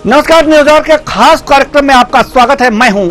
नमस्कार, news our के खास कार्यक्रम में आपका स्वागत है। मैं हूं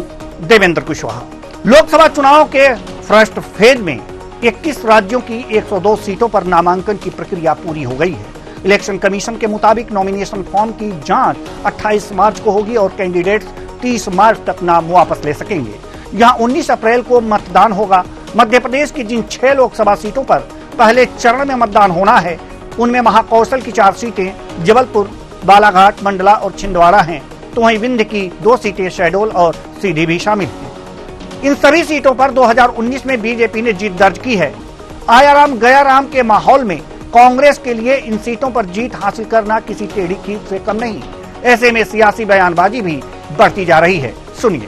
देवेंद्र कुशवाहा। लोकसभा चुनाव के फर्स्ट फेज में 21 राज्यों की 102 सीटों पर नामांकन की प्रक्रिया पूरी हो गई है। इलेक्शन कमीशन के मुताबिक नॉमिनेशन फॉर्म की जांच 28 मार्च को होगी और कैंडिडेट्स 30 मार्च तक नाम वापस ले सकेंगे। यहां 19 अप्रैल को मतदान होगा। मध्य प्रदेश की जिन 6 लोकसभा सीटों पर पहले चरण में मतदान होना है, उनमें महाकौशल की 4 सीटें जबलपुर, बालाघाट, मंडला और छिंदवाड़ा हैं, तो वहीं विंध्य की 2 सीटें शहडोल और सीधी भी शामिल हैं। इन सभी सीटों पर 2019 में बीजेपी ने जीत दर्ज की है। आया राम गया राम के माहौल में कांग्रेस के लिए इन सीटों पर जीत हासिल करना किसी टेढ़ी खींच से कम नहीं। ऐसे में सियासी बयानबाजी भी बढ़ती जा रही है। सुनिए।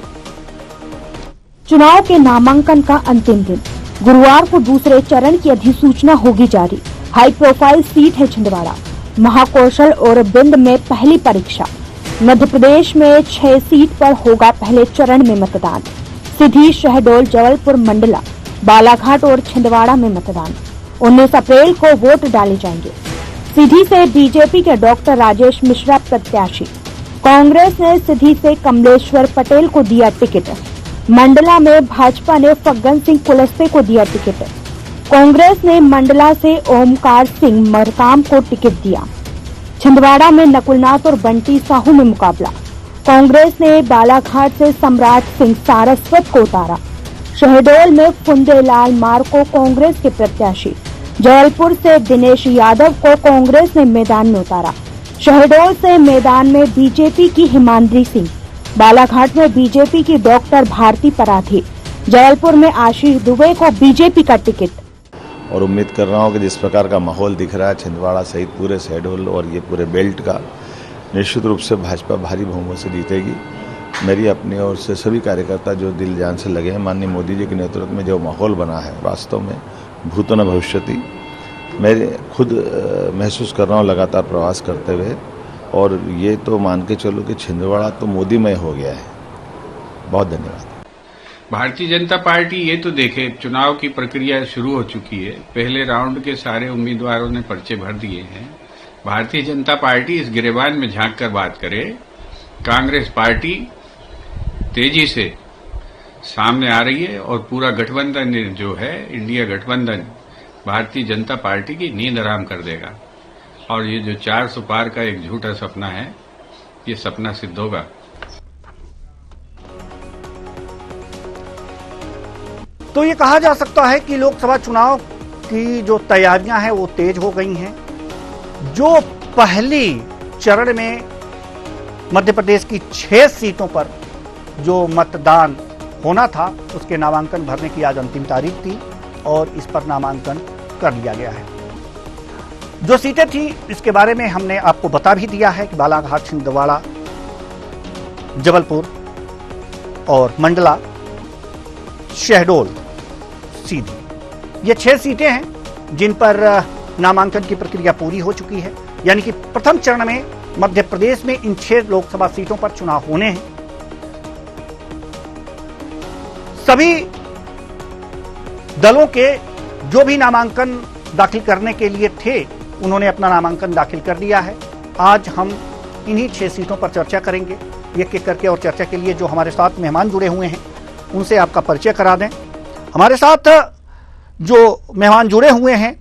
चुनाव के नामांकन का अंतिम दिन गुरुवार को दूसरे चरण की अधिसूचना होगी जारी। हाई प्रोफाइल सीट है छिंदवाड़ा। महाकौशल और बिंद में पहली परीक्षा। मध्य प्रदेश में 6 सीट पर होगा पहले चरण में मतदान। सीधी, शहडोल, जबलपुर, मंडला, बालाघाट और छिंदवाड़ा में मतदान। 19 अप्रैल को वोट डाले जाएंगे। सीधी से बीजेपी के डॉक्टर राजेश मिश्रा प्रत्याशी। कांग्रेस ने सीधी से कमलेश्वर पटेल को दिया टिकट। मंडला में भाजपा ने फग्गन सिंह कुलस्ते को दिया टिकट। कांग्रेस ने मंडला से ओमकार सिंह मरकाम को टिकट दिया। छिंदवाड़ा में नकुलनाथ और बंटी साहू में मुकाबला। कांग्रेस ने बालाघाट से सम्राट सिंह सारस्वत को उतारा। शहडोल में फुंदेलाल मार को कांग्रेस के प्रत्याशी। जबलपुर से दिनेश यादव को कांग्रेस ने मैदान में उतारा। शहडोल से मैदान में बीजेपी की हिमांद्री सिंह। बालाघाट में बीजेपी की डॉक्टर भारती पराधी। जबलपुर में आशीष दुबे को बीजेपी का टिकट। और उम्मीद कर रहा हूँ कि जिस प्रकार का माहौल दिख रहा है छिंदवाड़ा सहित पूरे शहडोल और ये पूरे बेल्ट का, निश्चित रूप से भाजपा भारी बहुमत से जीतेगी। मेरी अपनी ओर से सभी कार्यकर्ता जो दिल जान से लगे हैं, माननीय मोदी जी के नेतृत्व में जो माहौल बना है, वास्तव में भूतो न भविष्यति। मैं खुद महसूस कर रहा हूँ लगातार प्रवास करते हुए, और ये तो मान के चलो कि छिंदवाड़ा तो मोदीमय हो गया है। बहुत धन्यवाद। भारतीय जनता पार्टी ये तो देखे, चुनाव की प्रक्रिया शुरू हो चुकी है। पहले राउंड के सारे उम्मीदवारों ने पर्चे भर दिए हैं। भारतीय जनता पार्टी इस गिरेबान में झांक कर बात करे। कांग्रेस पार्टी तेजी से सामने आ रही है और पूरा गठबंधन जो है, इंडिया गठबंधन, भारतीय जनता पार्टी की नींद हराम कर देगा। और ये जो 400 पार का एक झूठा सपना है, ये सपना सिद्ध होगा। तो ये कहा जा सकता है कि लोकसभा चुनाव की जो तैयारियां हैं वो तेज हो गई हैं। जो पहली चरण में मध्य प्रदेश की 6 सीटों पर जो मतदान होना था, उसके नामांकन भरने की आज अंतिम तारीख थी और इस पर नामांकन कर लिया गया है। जो सीटें थी इसके बारे में हमने आपको बता भी दिया है कि बालाघाट, छिंदवाड़ा, जबलपुर और मंडला, शहडोल, सीधी, ये 6 सीटें हैं जिन पर नामांकन की प्रक्रिया पूरी हो चुकी है। यानी कि प्रथम चरण में मध्य प्रदेश में इन 6 लोकसभा सीटों पर चुनाव होने हैं। सभी दलों के जो भी नामांकन दाखिल करने के लिए थे, उन्होंने अपना नामांकन दाखिल कर दिया है। आज हम इन्हीं 6 सीटों पर चर्चा करेंगे एक एक करके, और चर्चा के लिए जो हमारे साथ मेहमान जुड़े हुए हैं उनसे आपका परिचय करा दें। हमारे साथ जो मेहमान जुड़े हुए हैं,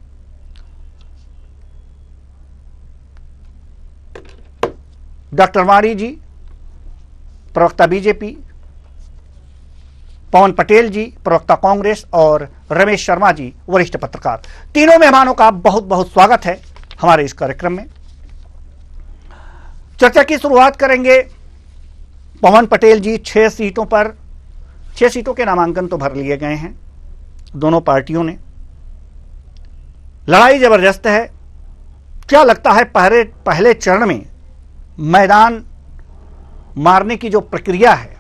डॉक्टर मारी जी, प्रवक्ता बीजेपी, पवन पटेल जी, प्रवक्ता कांग्रेस, और रमेश शर्मा जी, वरिष्ठ पत्रकार। तीनों मेहमानों का बहुत बहुत स्वागत है हमारे इस कार्यक्रम में। चर्चा की शुरुआत करेंगे पवन पटेल जी। 6 सीटों के नामांकन तो भर लिए गए हैं दोनों पार्टियों ने। लड़ाई जबरदस्त है। क्या लगता है पहले चरण में मैदान मारने की जो प्रक्रिया है,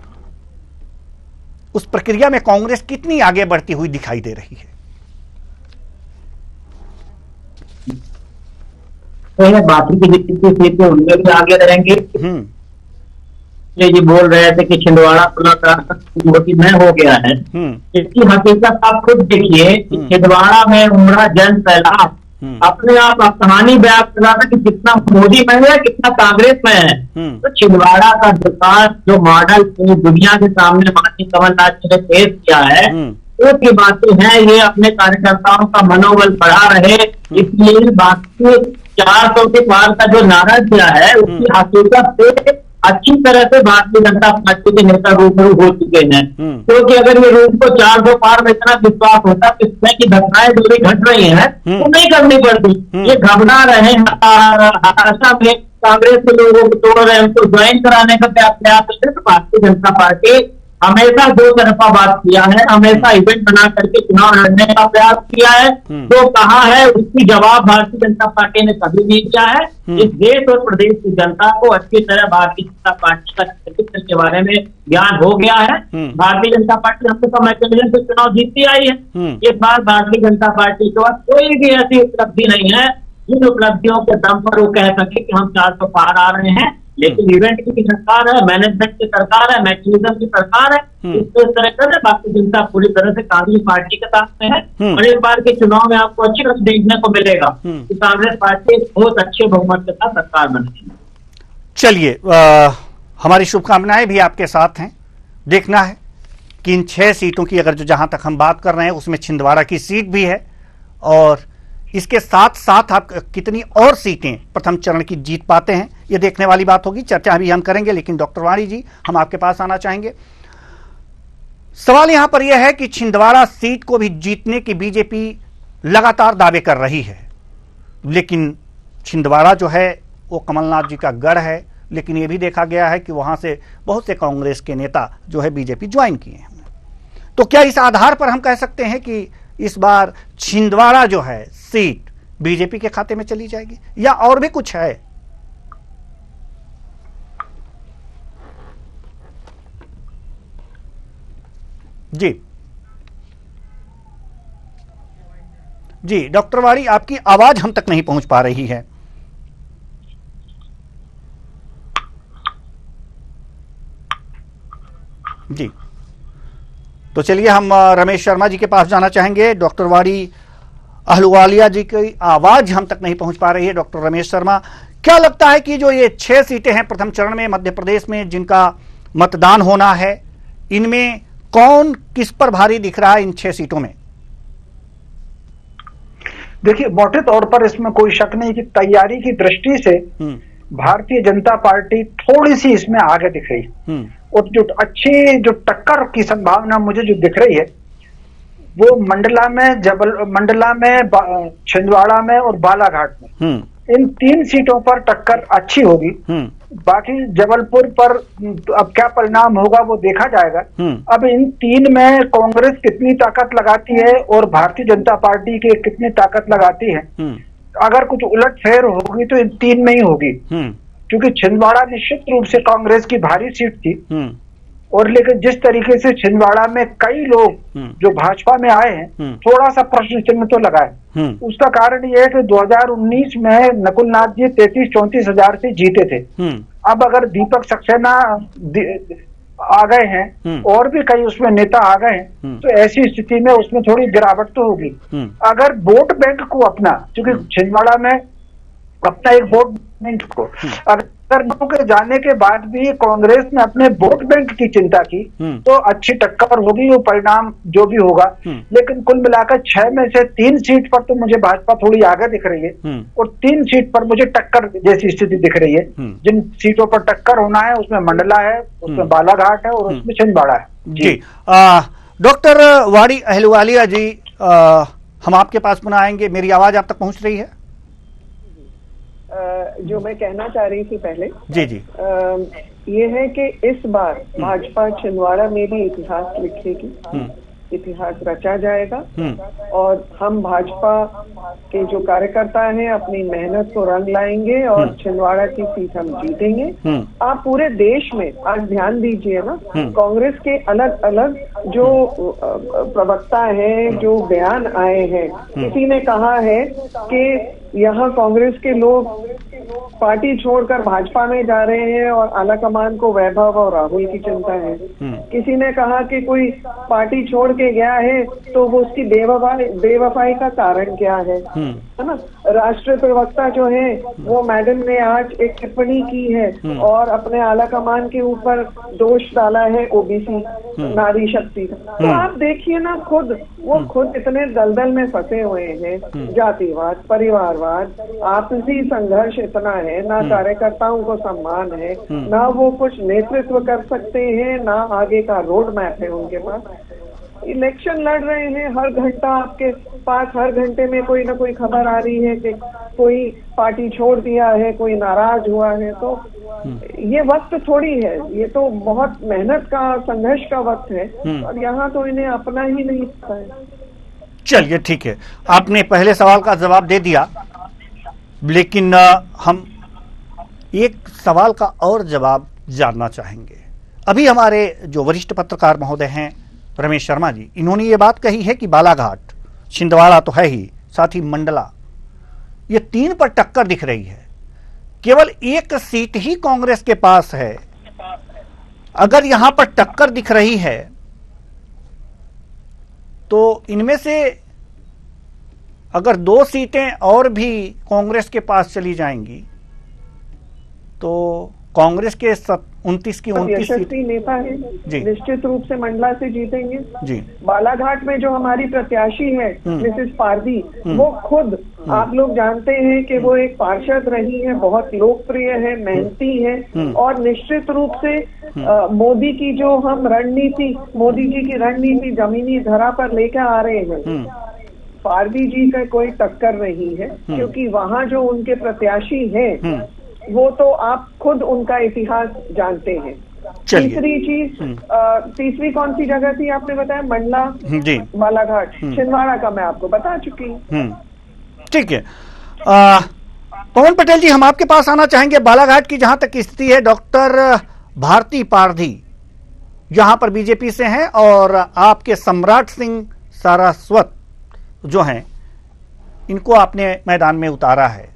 उस प्रक्रिया में कांग्रेस कितनी आगे बढ़ती हुई दिखाई दे रही है? बाकी की जितनी सीटें उनमें भी आगे रहेंगे। जी बोल रहे थे कि छिंदवाड़ा का मोदीमय हो गया है। इसकी हकीकत आप खुद देखिए कि छिंदवाड़ा में उमड़ा जन सैलाब अपने आप कहानी बयान कर रहा था कि कितना मोदी में है, कितना कांग्रेस में है। तो छिंदवाड़ा का विकास जो मॉडल पूरी दुनिया के सामने माननीय कमलनाथ जी ने पेश किया है, एक ही बातें हैं, ये अपने कार्यकर्ताओं का मनोबल बढ़ा रहे, इसलिए बाकी 400 के पार का जो नारा दिया है उसकी हकीकत से अच्छी तरह से भारतीय जनता पार्टी के नेता रूबरू हो चुके हैं। क्योंकि अगर ये रूप को 400 पार में इतना विश्वास होता तो इसमें की घटनाएं जो भी घट रही हैं वो नहीं करनी पड़ती। ये घबरा रहे हैं, हताशा में कांग्रेस के लोगों को तोड़ रहे हैं, उनको ज्वाइन कराने का प्रयास है। तो भारतीय जनता पार्टी हमेशा दो तरफा बात किया है, हमेशा इवेंट बना करके चुनाव लड़ने का प्रयास किया है। जो कहा है उसकी जवाब भारतीय जनता पार्टी ने कभी नहीं किया है। इस देश और प्रदेश की जनता को अच्छी तरह भारतीय जनता पार्टी का चरित्र के बारे में ज्ञान हो गया है। भारतीय जनता पार्टी हमेशा मैकेनिज्म से चुनाव जीतती आई है। इस बार भारतीय जनता पार्टी के पास कोई भी ऐसी उपलब्धि नहीं है जिन उपलब्धियों के दम पर वो कह सके कि हम 400 पार आ रहे हैं। लेकिन इवेंट की सरकार है, मैनेजमेंट की सरकार है, मैकेनिज्म की सरकार है, इस तरह से भारतीय जनता पूरी तरह से कांग्रेस पार्टी के साथ में है। और इस बार के चुनाव में आपको अच्छी तरह देखने को मिलेगा कि कांग्रेस पार्टी बहुत अच्छे बहुमत के साथ सरकार बनेगी। चलिए, हमारी शुभकामनाएं भी आपके साथ हैं। देखना है कि इन 6 सीटों की, अगर जो जहां तक हम बात कर रहे हैं उसमें छिंदवाड़ा की सीट भी है, और इसके साथ साथ आप कितनी और सीटें प्रथम चरण की जीत पाते हैं, ये देखने वाली बात होगी। चर्चा भी हम करेंगे, लेकिन डॉक्टर वाणी जी, हम आपके पास आना चाहेंगे। सवाल यहां पर यह है कि छिंदवाड़ा सीट को भी जीतने की बीजेपी लगातार दावे कर रही है, लेकिन छिंदवाड़ा जो है वो कमलनाथ जी का गढ़ है। लेकिन यह भी देखा गया है कि वहां से बहुत से कांग्रेस के नेता जो है बीजेपी ज्वाइन किए हैं। तो क्या इस आधार पर हम कह सकते हैं कि इस बार छिंदवाड़ा जो है सीट बीजेपी के खाते में चली जाएगी, या और भी कुछ है? जी डॉक्टर वाणी, आपकी आवाज हम तक नहीं पहुंच पा रही है। जी, तो चलिए हम रमेश शर्मा जी के पास जाना चाहेंगे। डॉक्टर वाणी अहलुवालिया जी की आवाज हम तक नहीं पहुंच पा रही है। डॉक्टर रमेश शर्मा, क्या लगता है कि जो ये 6 सीटें हैं प्रथम चरण में मध्य प्रदेश में जिनका मतदान होना है, इनमें कौन किस पर भारी दिख रहा है इन 6 सीटों में? देखिए, मोटे तौर पर इसमें कोई शक नहीं कि तैयारी की दृष्टि से भारतीय जनता पार्टी थोड़ी सी इसमें आगे दिख रही है। और जो अच्छी जो टक्कर की संभावना मुझे जो दिख रही है वो मंडला में, छिंदवाड़ा में और बालाघाट में, इन 3 सीटों पर टक्कर अच्छी होगी। बाकी जबलपुर पर अब क्या परिणाम होगा वो देखा जाएगा। अब इन 3 में कांग्रेस कितनी ताकत लगाती है और भारतीय जनता पार्टी की कितनी ताकत लगाती है, अगर कुछ उलटफेर होगी तो इन 3 में ही होगी। क्योंकि छिंदवाड़ा निश्चित रूप से कांग्रेस की भारी सीट थी, और लेकिन जिस तरीके से छिंदवाड़ा में कई लोग जो भाजपा में आए हैं, थोड़ा सा प्रश्न चिन्ह तो लगा है। उसका कारण ये है कि 2019 में नकुलनाथ जी 33-34 हजार से जीते थे। अब अगर दीपक सक्सेना आ गए हैं और भी कई उसमें नेता आ गए हैं, तो ऐसी स्थिति में उसमें थोड़ी गिरावट तो होगी। अगर वोट बैंक को अपना, क्योंकि छिंदवाड़ा में अपना एक वोट बैंक को अगर के जाने के बाद भी कांग्रेस ने अपने वोट बैंक की चिंता की तो अच्छी टक्कर होगी, वो परिणाम जो भी होगा। लेकिन कुल मिलाकर 6 में से 3 सीट पर तो मुझे भाजपा थोड़ी आगे दिख रही है, और 3 सीट पर मुझे टक्कर जैसी स्थिति दिख रही है। जिन सीटों पर टक्कर होना है उसमें मंडला है, उसमें बालाघाट है और उसमें छिंदवाड़ा है। जी, डॉक्टर वाणी अहलुवालिया जी, हम आपके पास पुनः आएंगे। मेरी आवाज आप तक पहुंच रही है? जो मैं कहना चाह रही थी पहले, जी, ये है कि इस बार भाजपा छिंदवाड़ा में भी इतिहास लिखेगी, इतिहास रचा जाएगा, और हम भाजपा के जो कार्यकर्ता हैं अपनी मेहनत को रंग लाएंगे और छिंदवाड़ा की सीट हम जीतेंगे। आप पूरे देश में आज ध्यान दीजिए ना, कांग्रेस के अलग अलग जो प्रवक्ता हैं, जो बयान आए हैं, किसी ने कहा है कि यहाँ कांग्रेस के लोग पार्टी छोड़कर भाजपा में जा रहे हैं और आला कमान को वैभव और राहुल की चिंता है। किसी ने कहा कि कोई पार्टी छोड़ के गया है तो वो उसकी बेवफाई का कारण क्या है। है ना। राष्ट्रीय प्रवक्ता जो है वो मैडम ने आज एक टिप्पणी की है और अपने आला कमान के ऊपर दोष डाला है ओबीसी नारी शक्ति का। तो आप देखिए ना, वो खुद इतने दलदल में फंसे हुए हैं, जातिवाद, परिवारवाद, आपसी संघर्ष इतना है, ना कार्यकर्ताओं को सम्मान है, ना वो कुछ नेतृत्व कर सकते हैं, ना आगे का रोड मैप है उनके पास। इलेक्शन लड़ रहे हैं, हर घंटा आपके पास, हर घंटे में कोई ना कोई खबर आ रही है कि कोई पार्टी छोड़ दिया है, कोई नाराज हुआ है। तो ये वक्त थोड़ी है, ये तो बहुत मेहनत का, संघर्ष का वक्त है और यहाँ तो इन्हें अपना ही नहीं पता है। चलिए ठीक है, आपने पहले सवाल का जवाब दे दिया, लेकिन हम एक सवाल का और जवाब जानना चाहेंगे। अभी हमारे जो वरिष्ठ पत्रकार महोदय हैं रमेश शर्मा जी, इन्होंने ये बात कही है कि बालाघाट, छिंदवाड़ा तो है ही, साथ ही मंडला, ये 3 पर टक्कर दिख रही है। केवल 1 सीट ही कांग्रेस के पास है। अगर यहां पर टक्कर दिख रही है तो इनमें से अगर 2 सीटें और भी कांग्रेस के पास चली जाएंगी तो कांग्रेस के 29 की 29 यशस्वी नेता है, निश्चित रूप से मंडला से जीतेंगे जी। बालाघाट में जो हमारी प्रत्याशी है मिसेस पारदी, वो खुद आप लोग जानते हैं कि वो एक पार्षद रही है, बहुत लोकप्रिय है, मेहनती है और निश्चित रूप से मोदी की जो हम रणनीति, मोदी जी की रणनीति जमीनी धरा पर लेकर आ रहे हैं, पारदी जी का कोई टक्कर नहीं है, क्योंकि वहाँ जो उनके प्रत्याशी हैं वो तो आप खुद उनका इतिहास जानते हैं। तीसरी चीज, तीसरी कौन सी जगह थी आपने बताया? मंडला जी, बालाघाट, छिंदवाड़ा का मैं आपको बता चुकी हूँ। ठीक है, पवन पटेल जी, हम आपके पास आना चाहेंगे। बालाघाट की जहां तक स्थिति है, डॉक्टर भारती पारधी यहां पर बीजेपी से हैं और आपके सम्राट सिंह सारस्वत जो हैं, इनको आपने मैदान में उतारा है,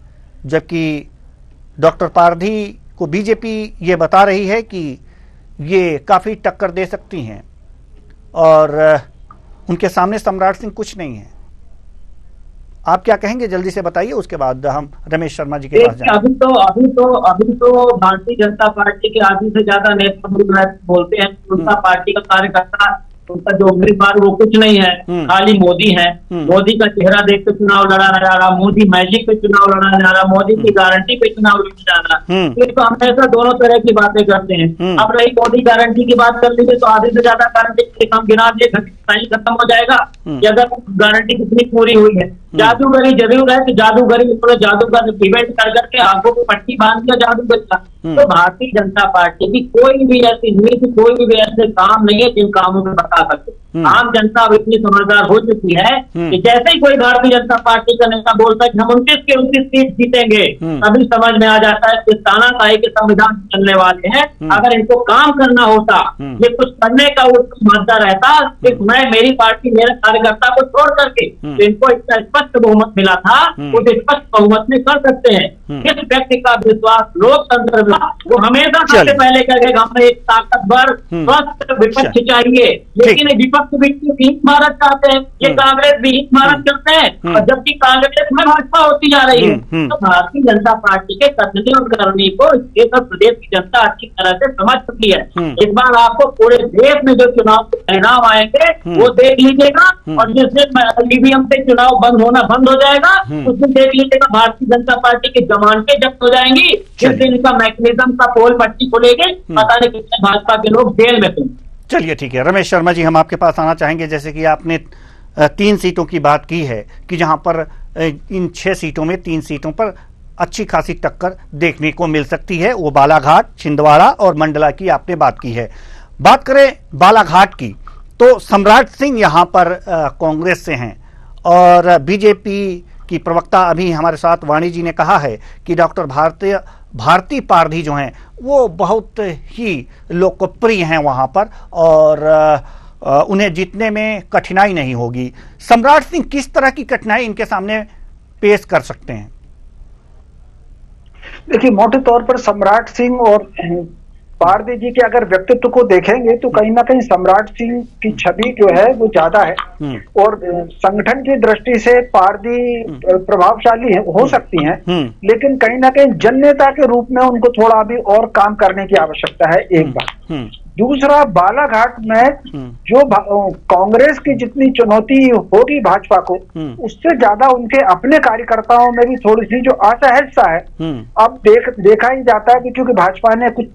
जबकि डॉक्टर पारधी को बीजेपी ये बता रही है कि ये काफी टक्कर दे सकती हैं और उनके सामने सम्राट सिंह कुछ नहीं है। आप क्या कहेंगे, जल्दी से बताइए, उसके बाद हम रमेश शर्मा जी के पास जाएंगे। अभी तो भारतीय जनता पार्टी के आधी से ज्यादा नेता बोलते हैं, उनका पार्टी का कार्यकर्ता, उनका जो उम्मीदवार वो कुछ नहीं है, खाली मोदी है। मोदी का चेहरा देख के चुनाव लड़ाना जा रहा, मोदी मैजिक पे चुनाव लड़ाना जा रहा, मोदी की गारंटी पे चुनाव लड़ाना जा रहा। ये तो हमेशा दोनों तरह की बातें करते हैं। अब रही मोदी गारंटी की बात कर लीजिए तो आधे से ज्यादा गारंटी हम गिना दिए, खत्म हो जाएगा कि अगर गारंटी कितनी पूरी हुई है। जादूगरी जरूर है कि जादूगरी जादूगर इवेंट कर करके आंखों को पट्टी बांध दिया जादूगर का। तो भारतीय जनता पार्टी की कोई भी ऐसी नीति, कोई भी ऐसे काम नहीं है जिन कामों में बता सकते। आम जनता अब इतनी समझदार हो चुकी है कि जैसे ही कोई भारतीय जनता पार्टी का नेता बोलता है कि हम 29 के 29 सीट जीतेंगे, तभी समझ में आ जाता है कि तानाशाही के संविधान चलने वाले हैं। अगर इनको काम करना होता, ये कुछ करने का मुद्दा रहता, सिर्फ मैं, मेरी पार्टी, मेरे कार्यकर्ता को छोड़ करके, तो इनको इतना स्पष्ट बहुमत मिला था, उस स्पष्ट बहुमत में कर सकते हैं। इस व्यक्ति का विश्वास लोकतंत्र में, वो हमेशा सबसे पहले कहेगा हमें एक ताकतवर स्वस्थ विपक्ष चाहिए, लेकिन विपक्ष भी हीन भारत चाहते हैं, ये कांग्रेस भी हीन भारत चाहते हैं, और जबकि कांग्रेस में भाजपा होती जा रही है। तो भारतीय जनता पार्टी के कथनी और करनी को प्रदेश की जनता अच्छी तरह से समझ चुकी है। इस बार आपको पूरे देश में जो चुनाव के परिणाम आएंगे वो देख लीजिएगा, और जिस दिन ईवीएम से चुनाव बंद हो जाएगा, उस दिन देख लीजिएगा भारतीय जनता पार्टी के जमानतें जब्त हो जाएंगी। जिस दिन इनका मैकेनिज्म का पोल पट्टी खुलेगी, पता नहीं कितने भाजपा के लोग जेल में थे। चलिए ठीक है, रमेश शर्मा जी, हम आपके पास आना चाहेंगे। जैसे कि आपने 3 सीटों की बात की है कि जहां पर इन 6 सीटों में 3 सीटों पर अच्छी खासी टक्कर देखने को मिल सकती है, वो बालाघाट, छिंदवाड़ा और मंडला की आपने बात की है। बात करें बालाघाट की तो सम्राट सिंह यहां पर कांग्रेस से हैं और बीजेपी की प्रवक्ता अभी हमारे साथ वाणी जी ने कहा है कि डॉक्टर भारती पारधी जो हैं वो बहुत ही लोकप्रिय हैं वहां पर और उन्हें जीतने में कठिनाई नहीं होगी। सम्राट सिंह किस तरह की कठिनाई इनके सामने पेश कर सकते हैं? देखिए, मोटे तौर पर सम्राट सिंह और पारदी जी के अगर व्यक्तित्व को देखेंगे तो कहीं ना कहीं सम्राट सिंह की छवि जो है वो ज्यादा है, और संगठन की दृष्टि से पारदी प्रभावशाली हो सकती हैं, लेकिन कहीं ना कहीं जननेता के रूप में उनको थोड़ा भी और काम करने की आवश्यकता है, एक बात। दूसरा, बालाघाट में जो कांग्रेस की जितनी चुनौती होगी भाजपा को, उससे ज्यादा उनके अपने कार्यकर्ताओं में भी थोड़ी सी जो असहजता है। अब देखा ही जाता है कि क्योंकि भाजपा ने कुछ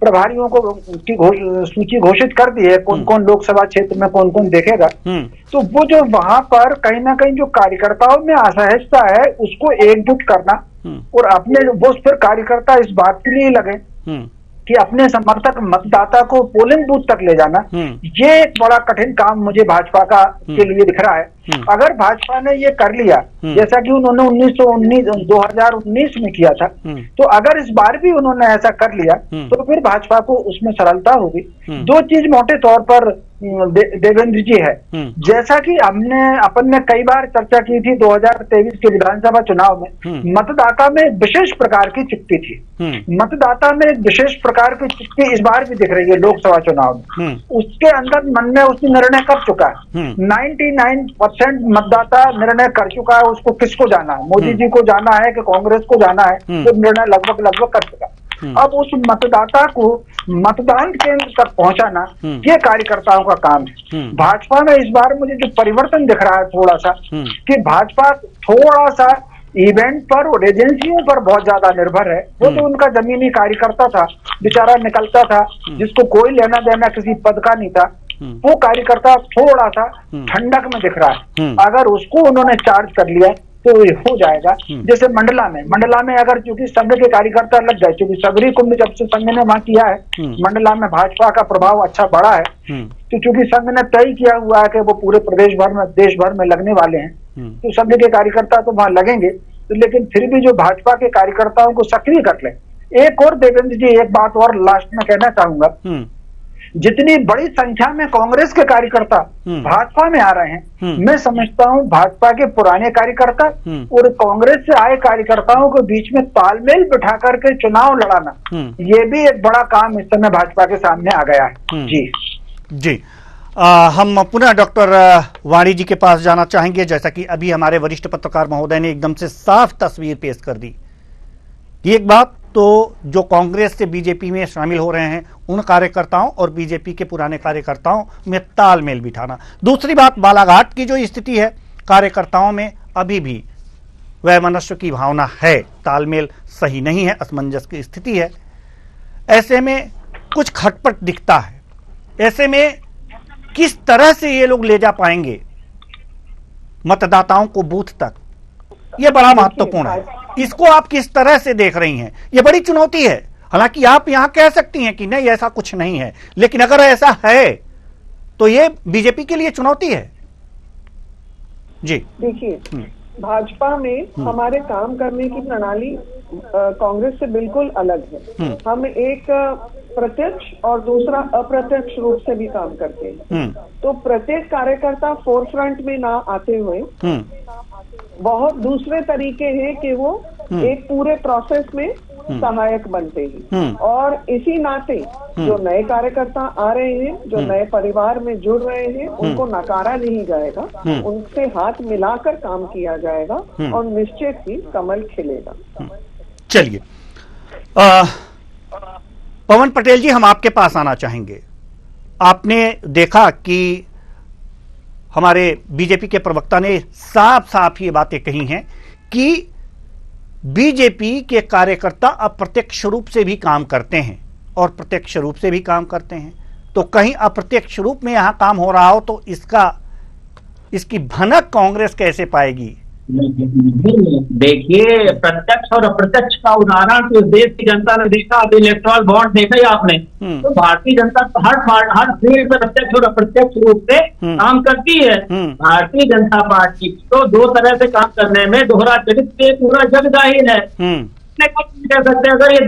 प्रभारियों को की सूची घोषित कर दी है, कौन कौन लोकसभा क्षेत्र में कौन कौन देखेगा, तो वो जो वहां पर कहीं ना कहीं जो कार्यकर्ताओं में असहजता है उसको एकजुट करना, और अपने वो फिर कार्यकर्ता इस बात के लिए लगे कि अपने समर्थक मतदाता को पोलिंग बूथ तक ले जाना, ये एक बड़ा कठिन काम मुझे भाजपा का के लिए दिख रहा है। अगर भाजपा ने ये कर लिया जैसा कि उन्होंने 2019 में किया था, तो अगर इस बार भी उन्होंने ऐसा कर लिया तो फिर भाजपा को उसमें सरलता होगी। दो चीज मोटे तौर पर देवेंद्र जी है, जैसा कि अपन ने कई बार चर्चा की थी 2023 के विधानसभा चुनाव में, मतदाता में विशेष प्रकार की चिट्ठी थी, मतदाता में एक विशेष प्रकार की चिट्ठी इस बार भी दिख रही है लोकसभा चुनाव में। उसके अंदर मन में उसने निर्णय कर चुका है, 99% मतदाता निर्णय कर चुका है उसको किसको जाना है, मोदी जी को जाना है कि कांग्रेस को जाना है, तो निर्णय लगभग कर चुका। अब उस मतदाता को मतदान केंद्र तक पहुंचाना ये कार्यकर्ताओं का काम है। भाजपा में इस बार मुझे जो परिवर्तन दिख रहा है थोड़ा सा, कि भाजपा थोड़ा सा इवेंट पर और एजेंसियों पर बहुत ज्यादा निर्भर है। वो तो उनका जमीनी कार्यकर्ता था, बेचारा निकलता था, जिसको कोई लेना देना किसी पद का नहीं था, वो कार्यकर्ता थोड़ा सा ठंडक में दिख रहा है। अगर उसको उन्होंने चार्ज कर लिया तो ये हो जाएगा। जैसे मंडला में अगर चूंकि संघ के कार्यकर्ता लग जाए, क्योंकि सबरी कुंभ जब से संघ ने वहां किया है, मंडला में भाजपा का प्रभाव अच्छा बढ़ा है, तो चूंकि संघ ने तय किया हुआ है कि वो पूरे प्रदेश भर में देश भर में लगने वाले हैं, तो संघ के कार्यकर्ता तो वहां लगेंगे, तो लेकिन फिर भी जो भाजपा के कार्यकर्ताओं को सक्रिय कर ले। एक और देवेंद्र जी, एक बात और लास्ट में कहना चाहूंगा, जितनी बड़ी संख्या में कांग्रेस के कार्यकर्ता भाजपा में आ रहे हैं, मैं समझता हूं भाजपा के पुराने कार्यकर्ता और कांग्रेस से आए कार्यकर्ताओं के बीच में तालमेल बिठा करके चुनाव लड़ाना, ये भी एक बड़ा काम इस समय भाजपा के सामने आ गया है। जी हम पुनः डॉक्टर वाणी जी के पास जाना चाहेंगे। जैसा कि अभी हमारे वरिष्ठ पत्रकार महोदय ने एकदम से साफ तस्वीर पेश कर दी। एक बात तो जो कांग्रेस से बीजेपी में शामिल हो रहे हैं उन कार्यकर्ताओं और बीजेपी के पुराने कार्यकर्ताओं में तालमेल बिठाना। दूसरी बात, बालाघाट की जो स्थिति है, कार्यकर्ताओं में अभी भी वैमनस्य की भावना है, तालमेल सही नहीं है, असमंजस की स्थिति है। ऐसे में कुछ खटपट दिखता है। ऐसे में किस तरह से ये लोग ले जा पाएंगे मतदाताओं को बूथ तक, ये बड़ा महत्वपूर्ण है। इसको आप किस तरह से देख रही हैं? ये बड़ी चुनौती है। हालांकि आप यहां कह सकती हैं कि नहीं ऐसा कुछ नहीं है, लेकिन अगर ऐसा है तो ये बीजेपी के लिए चुनौती है। जी देखिए, भाजपा में हमारे काम करने की प्रणाली कांग्रेस से बिल्कुल अलग है। हम एक प्रत्यक्ष और दूसरा अप्रत्यक्ष रूप से भी काम करते हैं। तो प्रत्येक कार्यकर्ता फोरफ्रंट में ना आते हुए बहुत दूसरे तरीके हैं कि वो एक पूरे प्रोसेस में सहायक बनते हैं। और इसी नाते जो नए कार्यकर्ता आ रहे हैं, जो नए परिवार में जुड़ रहे हैं, उनको नकारा नहीं जाएगा, उनसे हाथ मिलाकर काम किया जाएगा और निश्चित ही कमल खिलेगा। चलिए पवन पटेल जी, हम आपके पास आना चाहेंगे। आपने देखा कि हमारे बीजेपी के प्रवक्ता ने साफ साफ ये बातें कही हैं कि बीजेपी के कार्यकर्ता अप्रत्यक्ष रूप से भी काम करते हैं और प्रत्यक्ष रूप से भी काम करते हैं। तो कहीं अप्रत्यक्ष रूप में यहां काम हो रहा हो तो इसकी भनक कांग्रेस कैसे पाएगी? देखिए, प्रत्यक्ष और अप्रत्यक्ष का उदाहरण तो देश की जनता ने देखा। अभी इलेक्ट्रल बॉन्ड देखा ही आपने, तो भारतीय जनता हर फील्ड में प्रत्यक्ष और अप्रत्यक्ष रूप से काम करती है। भारतीय जनता पार्टी तो दो तरह से काम करने में दोहरा चरित्र पूरा जग जाहिर है अपने को नहीं कह सकते। अगर ये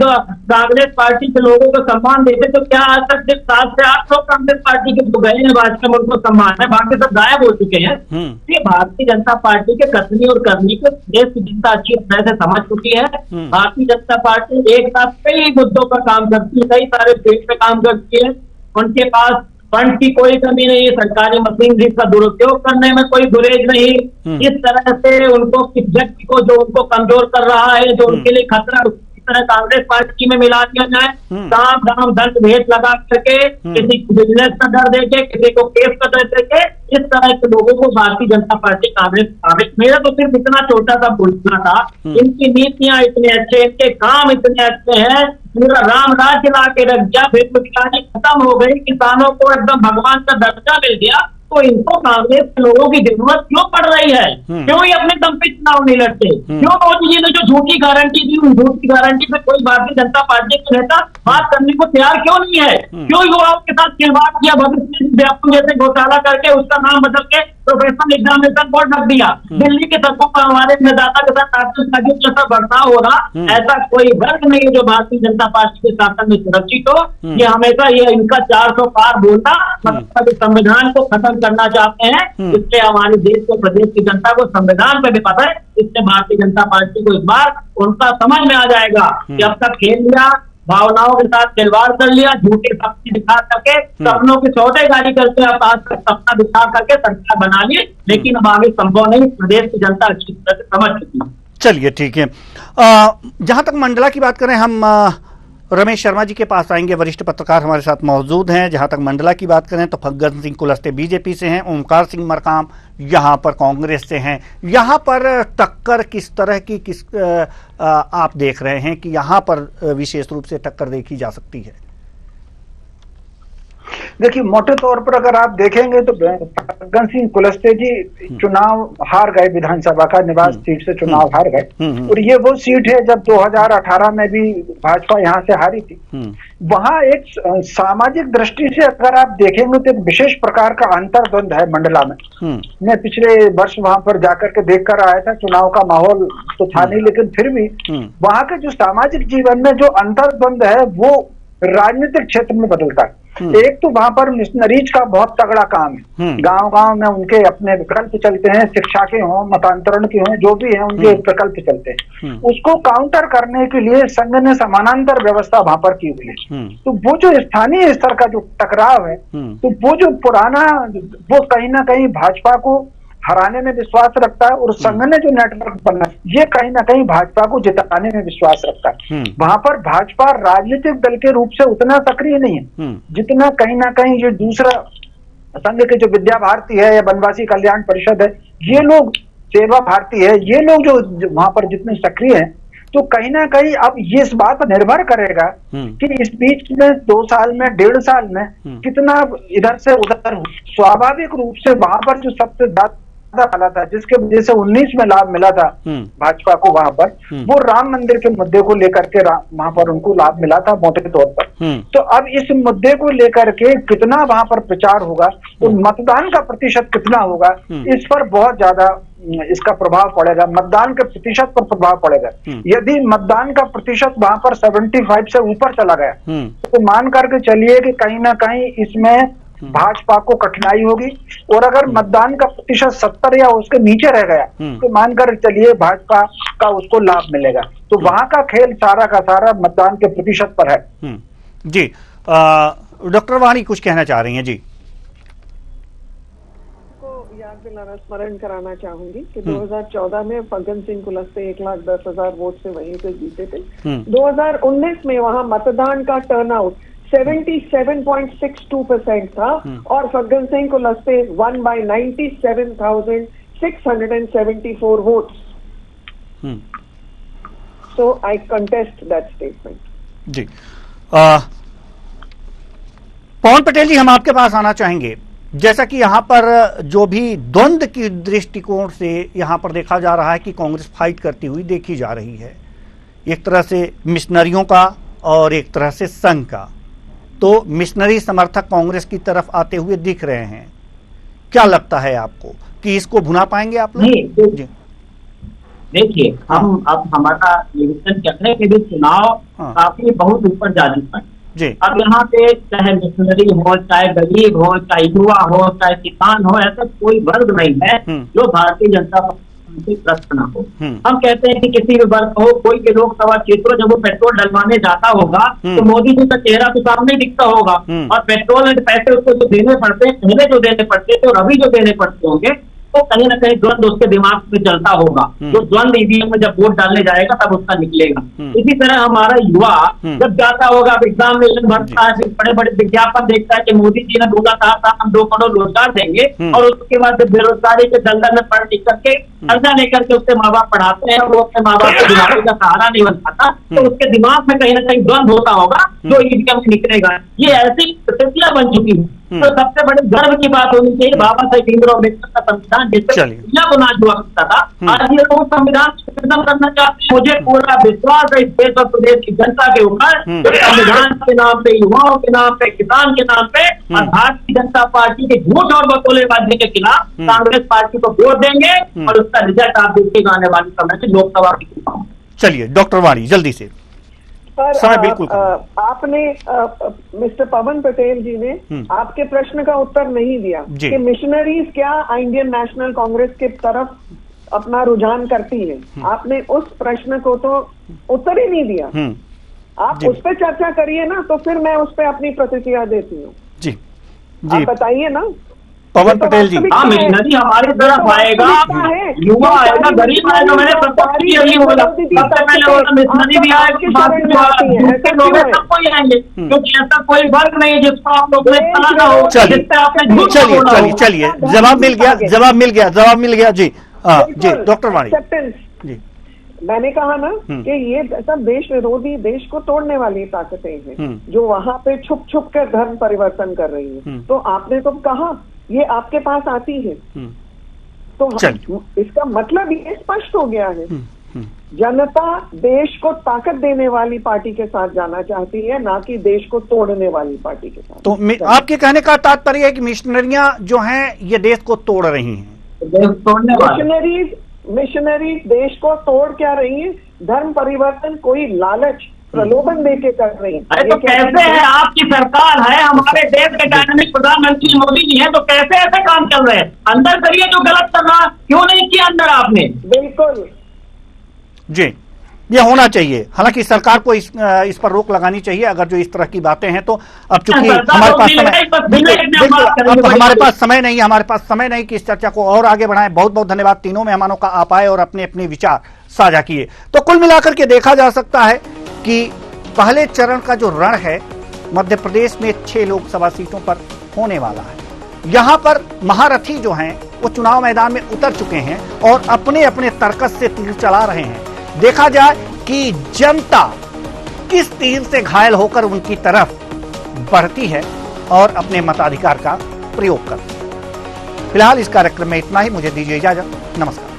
कांग्रेस पार्टी के लोगों को सम्मान देते तो क्या आज तक सिर्फ 7 से 8 लोग कांग्रेस पार्टी के जो गए हैं भाजपा में उनको सम्मान है, बाकी सब गायब हो चुके हैं। ये भारतीय जनता पार्टी के कसनी और करनी को देश की जनता अच्छी तरह से समझ चुकी है। भारतीय जनता पार्टी एक साथ कई मुद्दों पर काम करती है, कई सारे पेज पे काम करती है। उनके पास फंड की कोई कमी नहीं, सरकारी मशीनरी का दुरुपयोग करने में कोई गुरेज नहीं। इस तरह से उनको किस व्यक्ति को जो उनको कमजोर कर रहा है, जो उनके लिए खतरा, इस तरह कांग्रेस पार्टी में मिला दिया जाए, साम दाम दंड भेद लगा करके, किसी को बिजनेस का डर देके, किसी को केस का डर देके, इस तरह के लोगों को भारतीय जनता पार्टी कांग्रेस, मेरा तो सिर्फ इतना छोटा सा बोलना था। इनकी नीतियां इतने अच्छे, इनके काम इतने अच्छे हैं, पूरा राम राज्य ला के रख दिया, बेरोजगारी खत्म हो गई, किसानों को एकदम भगवान का दर्जा मिल गया। तो इनको कांग्रेस के लोगों की जरूरत क्यों पड़ रही है? क्यों ये अपने दम पे चुनाव नहीं लड़ते? क्यों मोदी जी ने जो झूठी गारंटी दी, उन झूठी गारंटी पे कोई भारतीय जनता पार्टी के नेता बात करने को तैयार क्यों नहीं है? क्यों युवाओं के साथ खिलवाड़ किया, भविष्य व्यापक जैसे घोटाला करके उसका नाम बदल के प्रोफेशनल एग्जामिनेशन बोर्ड रख दिया? दिल्ली के सड़कों पर हमारे मतदाता के साथ आतंकवादियों जैसा बर्ताव हो रहा, ऐसा कोई वर्ग नहीं है जो भारतीय जनता पार्टी के शासन में सुरक्षित हो। ये हमेशा ये इनका 400 पार बोलना, मतलब संविधान को खत्म करना चाहते हैं। इससे हमारे देश को, प्रदेश की जनता को संविधान पे भी पता है। इससे भारतीय जनता पार्टी को इस बार उनका समझ में आ जाएगा कि अब तक खेल लिया, भावनाओं के साथ खिलवाड़ कर लिया, झूठे सपने दिखा करके, सपनों की सौदेबाजी करके अब आज तक सपना दिखा करके सरकार बना ली, लेकिन अब आगे संभव नहीं। प्रदेश की जनता अच्छी तरह से समझ चुकी है। चलिए ठीक है। जहां तक मंडला की बात करें, हम रमेश शर्मा जी के पास आएंगे, वरिष्ठ पत्रकार हमारे साथ मौजूद हैं। जहां तक मंडला की बात करें तो फग्गन सिंह कुलस्ते बीजेपी से हैं, ओमकार सिंह मरकाम यहां पर कांग्रेस से हैं। यहां पर टक्कर किस तरह की आप देख रहे हैं कि यहां पर विशेष रूप से टक्कर देखी जा सकती है? देखिए, मोटे तौर पर अगर आप देखेंगे तो फग्गन सिंह कुलस्ते जी चुनाव हार गए, विधानसभा का निवास सीट से चुनाव हार गए। और ये वो सीट है जब 2018 में भी भाजपा यहाँ से हारी थी। वहां एक सामाजिक दृष्टि से अगर आप देखेंगे तो एक विशेष प्रकार का अंतर्द्वंद है मंडला में। मैं पिछले वर्ष वहां पर जाकर के देख कर आया था, चुनाव का माहौल तो था नहीं, लेकिन फिर भी वहां के जो सामाजिक जीवन में जो अंतर्द्वंद है वो राजनीतिक क्षेत्र में बदलता है। एक तो वहां पर मिशनरीज का बहुत तगड़ा काम है, गांव गांव में उनके अपने विकल्प चलते हैं, शिक्षा के हों, मतांतरण के हों, जो भी है उनके विकल्प चलते हैं। उसको काउंटर करने के लिए संघ ने समानांतर व्यवस्था वहां पर की हुई है। तो वो जो स्थानीय स्तर का जो टकराव है, तो वो जो पुराना, वो कहीं ना कहीं भाजपा को हराने में विश्वास रखता है, और संघ ने जो नेटवर्क बना ये कहीं ना कहीं भाजपा को जिताने में विश्वास रखता है। वहां पर भाजपा राजनीतिक दल के रूप से उतना सक्रिय नहीं है जितना कहीं ना कहीं ये दूसरा संघ के जो विद्या भारती है या वनवासी कल्याण परिषद है, ये लोग, सेवा भारती है, ये लोग जो वहां पर जितने सक्रिय हैं, तो कहीं ना कहीं अब ये इस बात पर निर्भर करेगा कि इस बीच में 2 साल में, 1.5 साल में कितना इधर से उधर। स्वाभाविक रूप से वहां पर जो सबसे ज्यादा वाला था, जिसके वजह से 19 में लाभ मिला था भाजपा को, वहां पर वो राम मंदिर के मुद्दे को लेकर के वहां पर उनको लाभ मिला था मोटे तौर पर। तो अब इस मुद्दे को लेकर के कितना वहां पर प्रचार होगा और मतदान का प्रतिशत कितना होगा, इस पर बहुत ज्यादा इसका प्रभाव पड़ेगा, मतदान के प्रतिशत पर प्रभाव पड़ेगा। यदि मतदान का प्रतिशत वहां पर 75 से ऊपर चला गया तो मान करके चलिए कि कहीं ना कहीं इसमें भाजपा को कठिनाई होगी, और अगर मतदान का प्रतिशत 70 या उसके नीचे रह गया तो मानकर चलिए भाजपा का उसको लाभ मिलेगा। तो वहां का खेल सारा का सारा मतदान के प्रतिशत पर है। जी, डॉक्टर वाणी कुछ कहना चाह रही हैं? जी, याद दिलाना, स्मरण कराना चाहूंगी कि 2014 में फग्गन सिंह कुलस्ते 1,10,000 वोट से वहीं से जीते थे। 2019 में वहां मतदान का टर्नआउट 77.62% था और Faggan Singh Kulaste won by 97,674 votes. So I contest that statement. जी, पवन पटेल जी, हम आपके पास आना चाहेंगे। जैसा कि यहाँ पर जो भी द्वंद की दृष्टिकोण से यहाँ पर देखा जा रहा है कि कांग्रेस फाइट करती हुई देखी जा रही है, एक तरह से मिशनरियों का और एक तरह से संघ का। तो मिशनरी समर्थक कांग्रेस की तरफ आते हुए दिख रहे हैं। क्या लगता है आपको कि इसको भुना पाएंगे आप लोग? देखिए हम अब हमारा निवेदन कहते हैं कि भी चुनाव काफी बहुत ऊपर जा चुका है। अब यहाँ पे चाहे मिशनरी हो, चाहे गरीब हो, चाहे युवा हो, चाहे किसान हो, ऐसा कोई वर्ग नहीं है जो भारतीय जनता पार्टी से प्रश्न न हो। हम कहते हैं कि किसी भी वर्ग हो, कोई के लोकसभा क्षेत्रों जब वो पेट्रोल डलवाने जाता होगा तो मोदी जी का चेहरा तो सामने दिखता होगा, और पेट्रोल के पैसे उसको जो देने पड़ते हैं, पहले जो देने पड़ते थे और अभी जो देने पड़ते होंगे, तो कहीं ना कहीं द्वंद उसके दिमाग में चलता होगा। जो द्वंद ईवीएम में जब वोट डालने जाएगा तब उसका निकलेगा। इसी तरह हमारा युवा जब जाता होगा, एग्जामिनेशन भरता है, फिर बड़े बड़े विज्ञापन देखता है कि मोदी जी ने बोला था हम 2 करोड़ रोजगार देंगे, और उसके बाद जब बेरोजगारी के दलदल में पढ़ लिख करके कर्जा लेकर के उसके माँ बाप पढ़ाते हैं, वो अपने माँ बाप के दिमाग का सहारा नहीं बन पाता, तो उसके दिमाग में कहीं ना कहीं द्वंद होता होगा जो ईवीएम में निकलेगा। ये ऐसी प्रक्रिया बन चुकी है। तो सबसे बड़े गर्व की बात होनी चाहिए बाबा साहेब भीमराव अम्बेडकर का संविधान, जिससे दुनिया को नाच हुआ करता था, आज ये लोग संविधान खत्म करना चाहते हैं। मुझे पूरा विश्वास है इस देश और प्रदेश की जनता के ऊपर, संविधान के नाम पे, युवाओं के नाम पे, किसान के नाम पे, और भारतीय जनता पार्टी के झूठ और बतौलेबाजी के खिलाफ कांग्रेस पार्टी को वोट देंगे, और उसका रिजल्ट आप देखिएगा आने वाले समय में लोकसभा के चुनाव। चलिए डॉक्टर वाणी जल्दी से सर, बिल्कुल आपने मिस्टर पवन पटेल जी ने आपके प्रश्न का उत्तर नहीं दिया कि मिशनरीज क्या इंडियन नेशनल कांग्रेस के तरफ अपना रुझान करती है। आपने उस प्रश्न को तो उत्तर ही नहीं दिया। आप उस पर चर्चा करिए ना, तो फिर मैं उस पर अपनी प्रतिक्रिया देती हूँ। जी आप बताइए ना पवन पटेल जी। हाँ, मिशनरी हमारी तरफ आएगा, युवा आएगा, गरीब आएगा। मैंने यही बोला, सबसे पहले बोला मिशनरी भी आएगा, सब कोई आएंगे, क्योंकि ऐसा कोई वर्ग नहीं जिसको आप लोग चलाना हो। चलिए जवाब मिल गया जी। जी डॉक्टर वाणी जी, मैंने कहा ना कि ये सब देश विरोधी, देश को तोड़ने वाली ताकतें हैं जो वहां पे छुप छुप कर धर्म परिवर्तन कर रही है। तो आपने तो कहा ये आपके पास आती है, तो इसका मतलब ये स्पष्ट हो गया है, जनता देश को ताकत देने वाली पार्टी के साथ जाना चाहती है, ना कि देश को तोड़ने वाली पार्टी के साथ। तो आपके कहने का तात्पर्य है कि मिशनरियां जो हैं ये देश को तोड़ रही हैं। मिशनरी देश को तोड़ क्या रही है? धर्म परिवर्तन कोई लालच प्रलोभन देके कर रही है। अरे तो कैसे है? आपकी सरकार है, हमारे देश के डायनामिक प्रधानमंत्री मोदी जी हैं, तो कैसे ऐसे काम चल रहे हैं? अंदर करिए जो गलत कर रहा, क्यों नहीं किया अंदर आपने? बिल्कुल जी, ये होना चाहिए। हालांकि सरकार को इस पर रोक लगानी चाहिए अगर जो इस तरह की बातें हैं। तो अब चूंकि हमारे पास समय नहीं कि इस चर्चा को और आगे बढ़ाएं। बहुत बहुत धन्यवाद तीनों मेहमानों का, आप आए और अपने अपने विचार साझा किए। तो कुल मिलाकर के देखा जा सकता है कि पहले चरण का जो रण है मध्य प्रदेश में 6 लोकसभा सीटों पर होने वाला है। यहां पर महारथी जो हैं वो चुनाव मैदान में उतर चुके हैं और अपने अपने तर्कस से तीर चला रहे हैं। देखा जाए कि जनता किस तीर से घायल होकर उनकी तरफ बढ़ती है और अपने मताधिकार का प्रयोग करती है। फिलहाल इस कार्यक्रम में इतना ही। मुझे दीजिए इजाजत। नमस्कार।